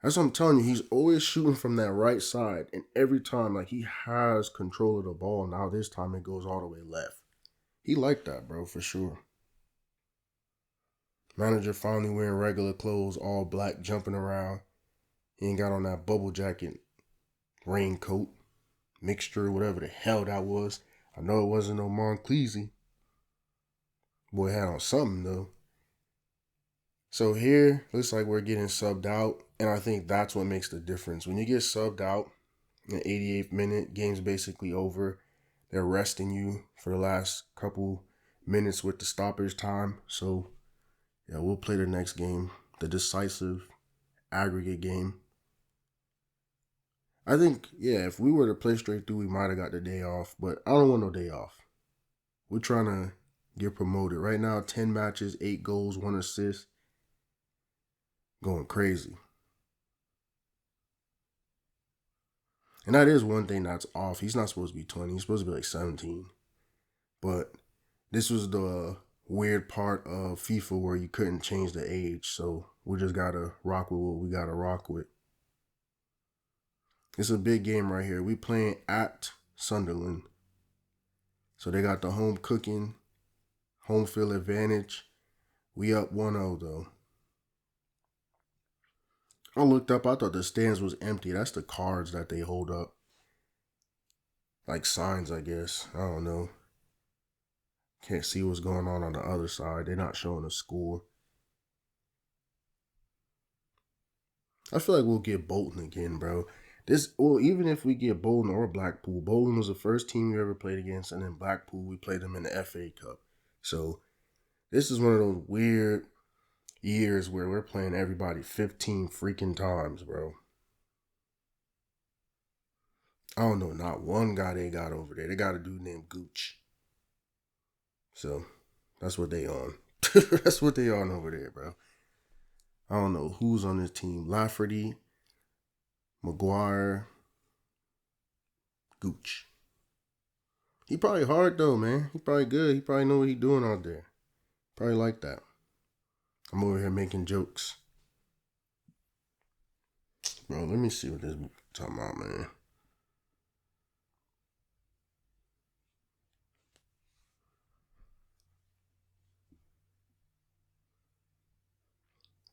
That's what I'm telling you. He's always shooting from that right side. And every time, like, he has control of the ball. Now this time it goes all the way left. He liked that, bro, for sure. Manager finally wearing regular clothes, all black, jumping around. He ain't got on that bubble jacket, raincoat, mixture, whatever the hell that was. I know it wasn't no Moncleasy. Boy had on something, though. So here, looks like we're getting subbed out. And I think that's what makes the difference. When you get subbed out in the 88th minute, game's basically over. They're resting you for the last couple minutes with the stoppage time. So, yeah, we'll play the next game, the decisive aggregate game. I think, yeah, if we were to play straight through, we might have got the day off. But I don't want no day off. We're trying to get promoted. Right now, 10 matches, 8 goals, 1 assist. Going crazy. And that is one thing that's off. He's not supposed to be 20. He's supposed to be like 17. But this was the weird part of FIFA where you couldn't change the age. So we just got to rock with what we got to rock with. It's a big game right here. We playing at Sunderland. So they got the home cooking, home field advantage. We up 1-0 though. I looked up. I thought the stands was empty. That's the cards that they hold up. Like signs, I guess. I don't know. Can't see what's going on the other side. They're not showing a score. I feel like we'll get Bolton again, bro. Even if we get Bolton or Blackpool, Bolton was the first team we ever played against, and then Blackpool, we played them in the FA Cup. So this is one of those weird years where we're playing everybody 15 freaking times, bro. I don't know, not one guy they got over there. They got a dude named Gooch. So that's what they on. That's what they on over there, bro. I don't know who's on this team. Lafferty, Maguire, Gooch. He probably hard though, man. He probably good. He probably know what he doing out there. Probably like that. I'm over here making jokes. Bro, let me see what this talking about, man.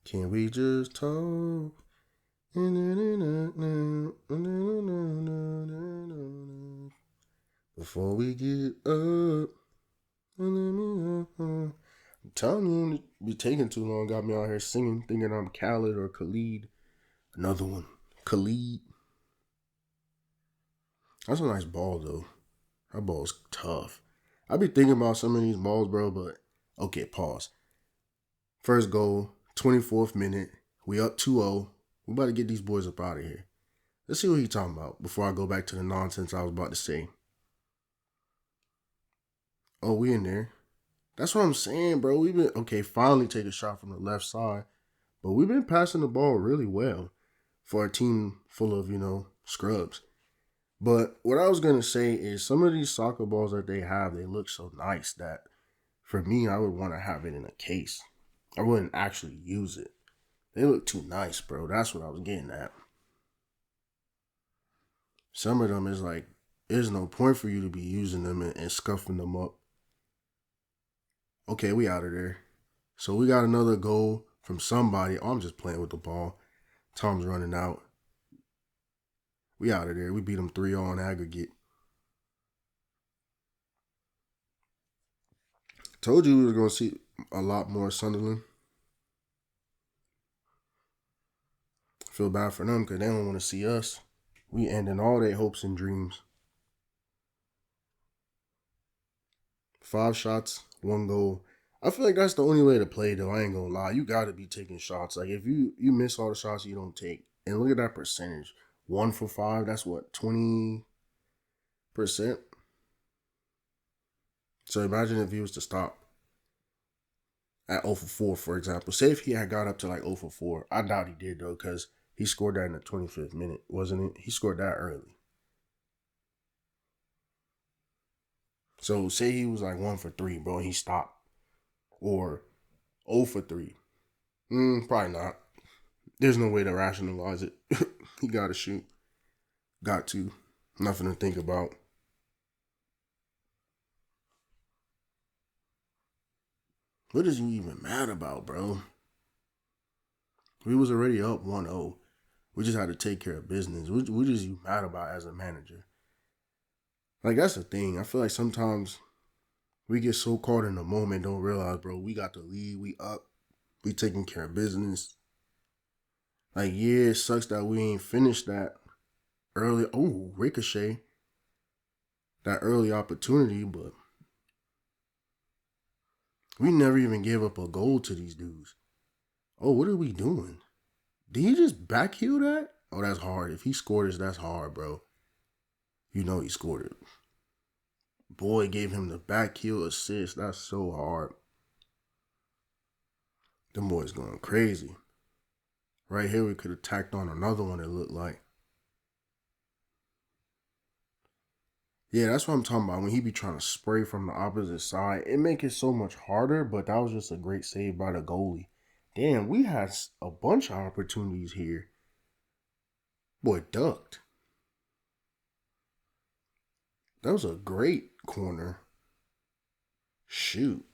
Can we just talk? Before we get up. I'm telling you, it be taking too long. Got me out here singing, thinking I'm Khaled or Khalid. Another one. Khalid. That's a nice ball, though. That ball's tough. I be thinking about some of these balls, bro, but okay, pause. First goal, 24th minute. We up 2-0. We about to get these boys up out of here. Let's see what he talking about before I go back to the nonsense I was about to say. Oh, we in there. That's what I'm saying, bro. We've been, okay, finally take a shot from the left side. But we've been passing the ball really well for a team full of, scrubs. But what I was going to say is some of these soccer balls that they have, they look so nice that for me, I would want to have it in a case. I wouldn't actually use it. They look too nice, bro. That's what I was getting at. Some of them is like, there's no point for you to be using them and scuffing them up. Okay, we out of there. So we got another goal from somebody. Oh, I'm just playing with the ball. Tom's running out. We out of there. We beat them 3-0 on aggregate. Told you we were going to see a lot more Sunderland. Feel bad for them because they don't want to see us. We ending all their hopes and dreams. 5 shots, 1 goal. I feel like that's the only way to play, though. I ain't gonna lie. You got to be taking shots. Like, if you miss all the shots you don't take, and look at that percentage. 1 for 5, that's what, 20%? So imagine if he was to stop at 0 for 4, for example. Say if he had got up to like 0 for 4. I doubt he did, though, because he scored that in the 25th minute, wasn't it? He scored that early. So say he was like 1 for 3, bro, and he stopped. Or 0 for 3. Probably not. There's no way to rationalize it. He got to shoot. Got to. Nothing to think about. What is he even mad about, bro? We was already up 1-0. We just had to take care of business. What is you mad about as a manager? Like, that's the thing. I feel like sometimes we get so caught in the moment, don't realize, bro, we got the lead. We up. We taking care of business. Like, yeah, it sucks that we ain't finished that early. Oh, ricochet. That early opportunity, but we never even gave up a goal to these dudes. Oh, what are we doing? Did he just backheel that? Oh, that's hard. If he scored this, that's hard, bro. You know he scored it. Boy gave him the backheel assist. That's so hard. Them boys going crazy. Right here, we could have tacked on another one, it looked like. Yeah, that's what I'm talking about. When he be trying to spray from the opposite side, it make it so much harder, but that was just a great save by the goalie. Damn, we had a bunch of opportunities here. Boy, ducked. That was a great corner. Shoot.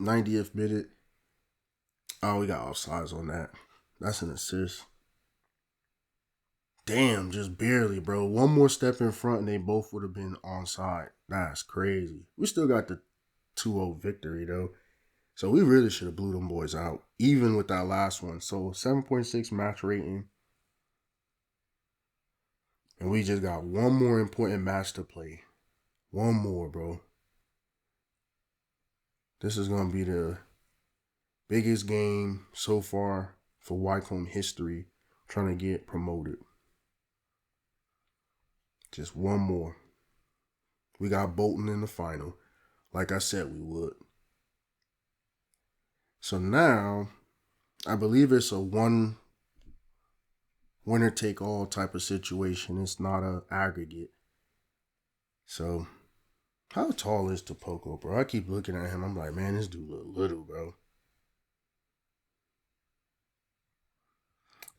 90th minute. Oh, we got offsides on that. That's an assist. Damn, just barely, bro. One more step in front and they both would have been onside. That's crazy. We still got the 2-0 victory, though. So we really should have blew them boys out, even with that last one. So 7.6 match rating. And we just got one more important match to play. One more, bro. This is going to be the biggest game so far for Wycombe history, trying to get promoted. Just one more. We got Bolton in the final, like I said we would. So now, I believe it's a one winner take all type of situation. It's not an aggregate. So, how tall is Tapoko, bro? I keep looking at him. I'm like, man, this dude look little, bro.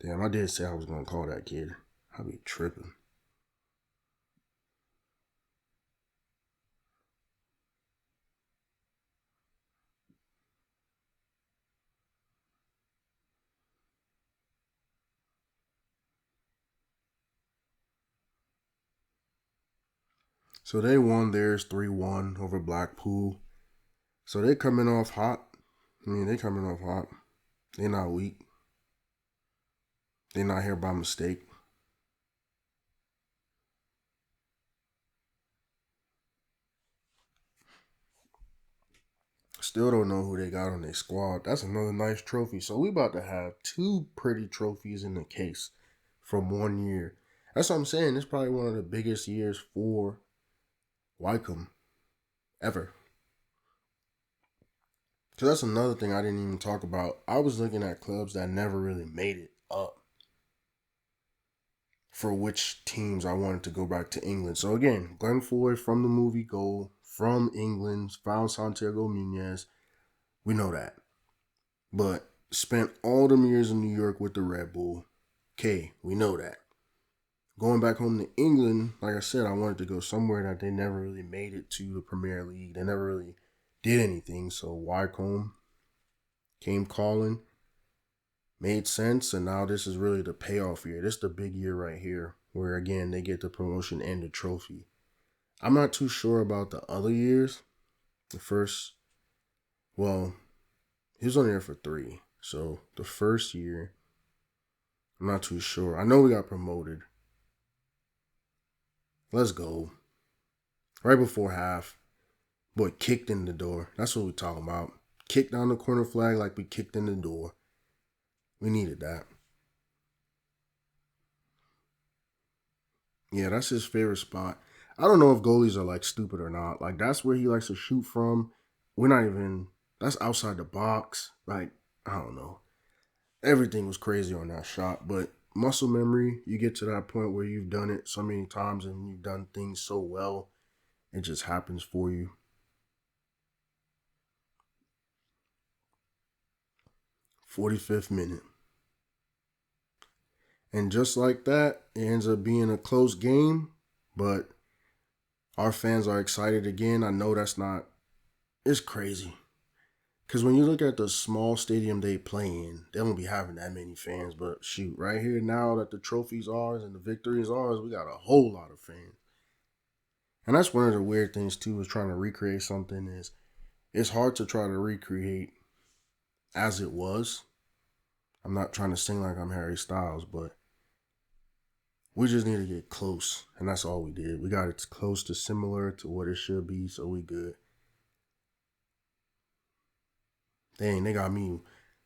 Damn, I did say I was going to call that kid. I be tripping. So they won theirs 3-1 over Blackpool. So they coming off hot. They coming off hot. They not weak. They not here by mistake. Still don't know who they got on their squad. That's another nice trophy. So we about to have 2 pretty trophies in the case from 1 year. That's what I'm saying. It's probably one of the biggest years for Wycombe ever. So that's another thing I didn't even talk about. I was looking at clubs that never really made it up for which teams I wanted to go back to England. So again, Glen Foy from the movie Goal, from England, found Santiago Munez. We know that. But spent all them years in New York with the Red Bull. Okay, we know that. Going back home to England, like I said, I wanted to go somewhere that they never really made it to the Premier League. They never really did anything. So Wycombe came calling, made sense, and now this is really the payoff year. This is the big year right here, where again they get the promotion and the trophy. I'm not too sure about the other years. The first, well, he was only there for 3. So the first year, I'm not too sure. I know we got promoted. Let's go. Right before half. Boy, kicked in the door. That's what we're talking about. Kicked down the corner flag like we kicked in the door. We needed that. Yeah, that's his favorite spot. I don't know if goalies are like stupid or not. Like that's where he likes to shoot from. We're not even. That's outside the box. Like I don't know. Everything was crazy on that shot, but muscle memory. You get to that point where you've done it so many times and you've done things so well, it just happens for you. 45th minute. And just like that, it ends up being a close game, but our fans are excited again. I know that's not, it's crazy. Because when you look at the small stadium they play in, they don't be having that many fans. But shoot, right here now that the trophy's ours and the victory is ours, we got a whole lot of fans. And that's one of the weird things too, is trying to recreate something is it's hard to try to recreate as it was. I'm not trying to sing like I'm Harry Styles, but we just need to get close. And that's all we did. We got it close to similar to what it should be, so we good. Dang, they got me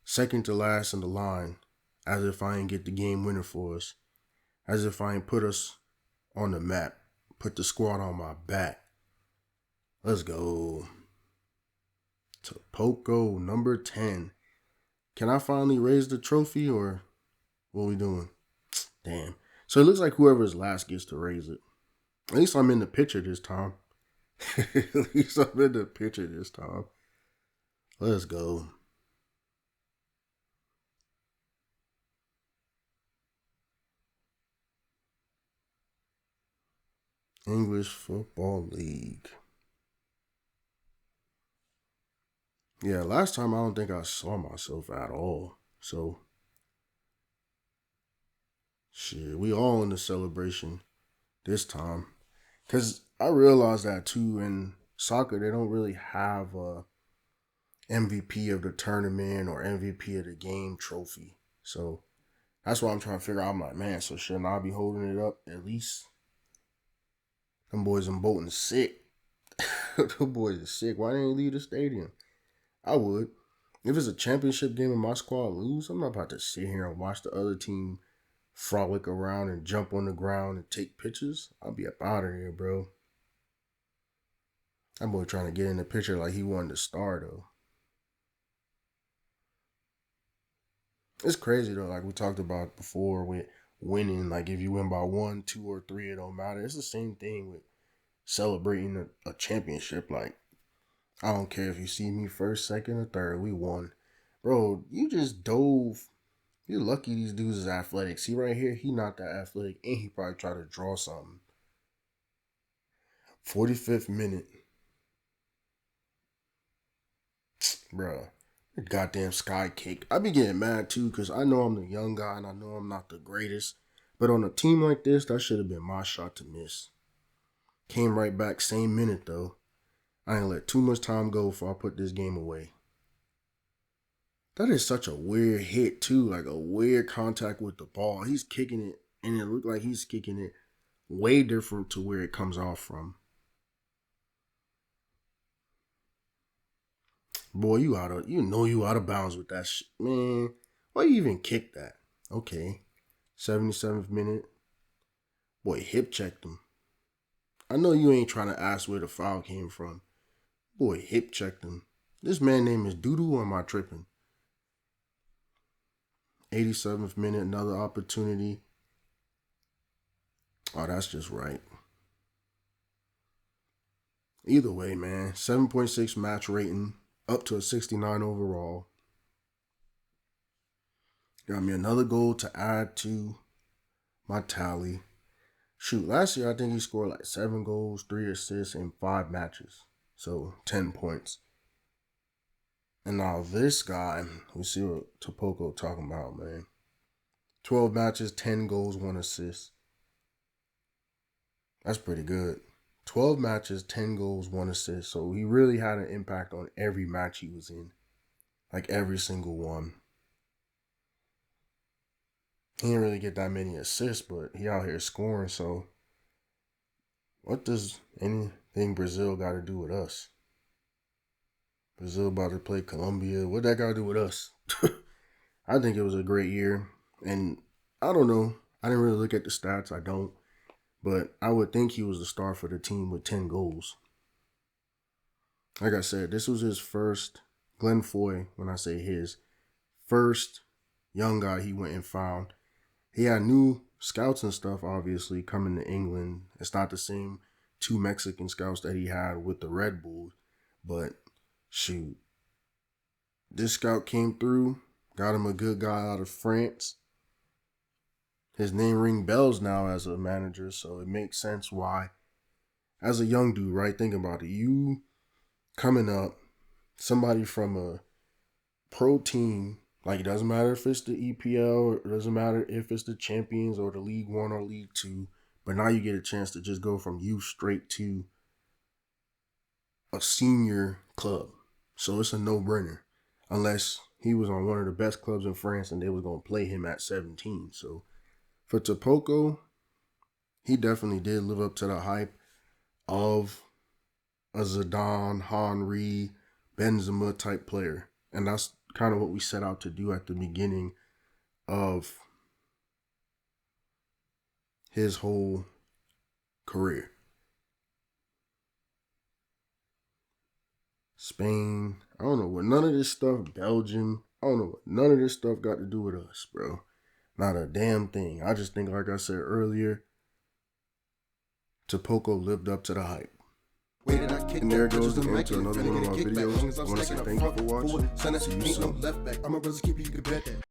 second to last in the line, as if I ain't get the game winner for us, as if I ain't put us on the map, put the squad on my back. Let's go. Tapoko, number 10. Can I finally raise the trophy or what we doing? Damn. So it looks like whoever's last gets to raise it. At least I'm in the picture this time. At least I'm in the picture this time. Let's go. English Football League. Yeah, last time I don't think I saw myself at all. So, shit, we all in the celebration this time. Because I realized that too in soccer, they don't really have a MVP of the tournament or MVP of the game trophy. So, that's why I'm trying to figure out. I'm like, man, so shouldn't I be holding it up at least? Them boys in Bolton sick. Them boys are sick. Why didn't they leave the stadium? I would. If it's a championship game and my squad lose, I'm not about to sit here and watch the other team frolic around and jump on the ground and take pictures. I'll be up out of here, bro. That boy trying to get in the picture like he wanted to star, though. It's crazy, though, like we talked about before with winning. Like, if you win by 1, 2, or 3, it don't matter. It's the same thing with celebrating a championship. Like, I don't care if you see me first, second, or third. We won. Bro, you just dove. You're lucky these dudes is athletic. See right here, he not that athletic, and he probably tried to draw something. 45th minute. Bruh. Goddamn sky kick. I be getting mad too, because I know I'm the young guy and I know I'm not the greatest. But on a team like this, that should have been my shot to miss. Came right back, same minute though. I ain't let too much time go before I put this game away. That is such a weird hit too, like a weird contact with the ball. He's kicking it, and it looked like he's kicking it way different to where it comes off from. Boy, you out of bounds with that shit, man. Why you even kick that? Okay, 77th minute. Boy, hip checked him. I know you ain't trying to ask where the foul came from. Boy, hip checked him. This man name is Doodoo, or am I tripping? 87th minute, another opportunity. Oh, that's just right. Either way, man. 7.6 match rating, up to a 69 overall. Got me another goal to add to my tally. Shoot, last year I think he scored like 7 goals, 3 assists in 5 matches. So 10 points. And now this guy, we see what Tapoko talking about, man. 12 matches, 10 goals, 1 assist. That's pretty good. 12 matches, 10 goals, 1 assist. So he really had an impact on every match he was in. Like every single one. He didn't really get that many assists, but he out here scoring. So what does anything Brazil got to do with us? Brazil about to play Colombia. What that got to do with us? I think it was a great year. And I don't know. I didn't really look at the stats. I don't. But I would think he was the star for the team with 10 goals. Like I said, this was his first, Glen Foy, when I say his, first young guy he went and found. He had new scouts and stuff, obviously, coming to England. It's not the same 2 Mexican scouts that he had with the Red Bulls. But, shoot, this scout came through, got him a good guy out of France. His name ring bells now as a manager, so it makes sense why. As a young dude, right, think about it. You coming up, somebody from a pro team, like it doesn't matter if it's the EPL, or it doesn't matter if it's the Champions or the League One or League Two, but now you get a chance to just go from youth straight to a senior club. So it's a no-brainer, unless he was on one of the best clubs in France and they was going to play him at 17. So for Tapoko, he definitely did live up to the hype of a Zidane, Henry, Benzema type player. And that's kind of what we set out to do at the beginning of his whole career. Spain, I don't know what none of this stuff, Belgium, I don't know what none of this stuff got to do with us, bro. Not a damn thing. I just think, like I said earlier, Tapoko lived up to the hype. And there goes the end to another one of my videos. I want to say thank you for watching. See you soon.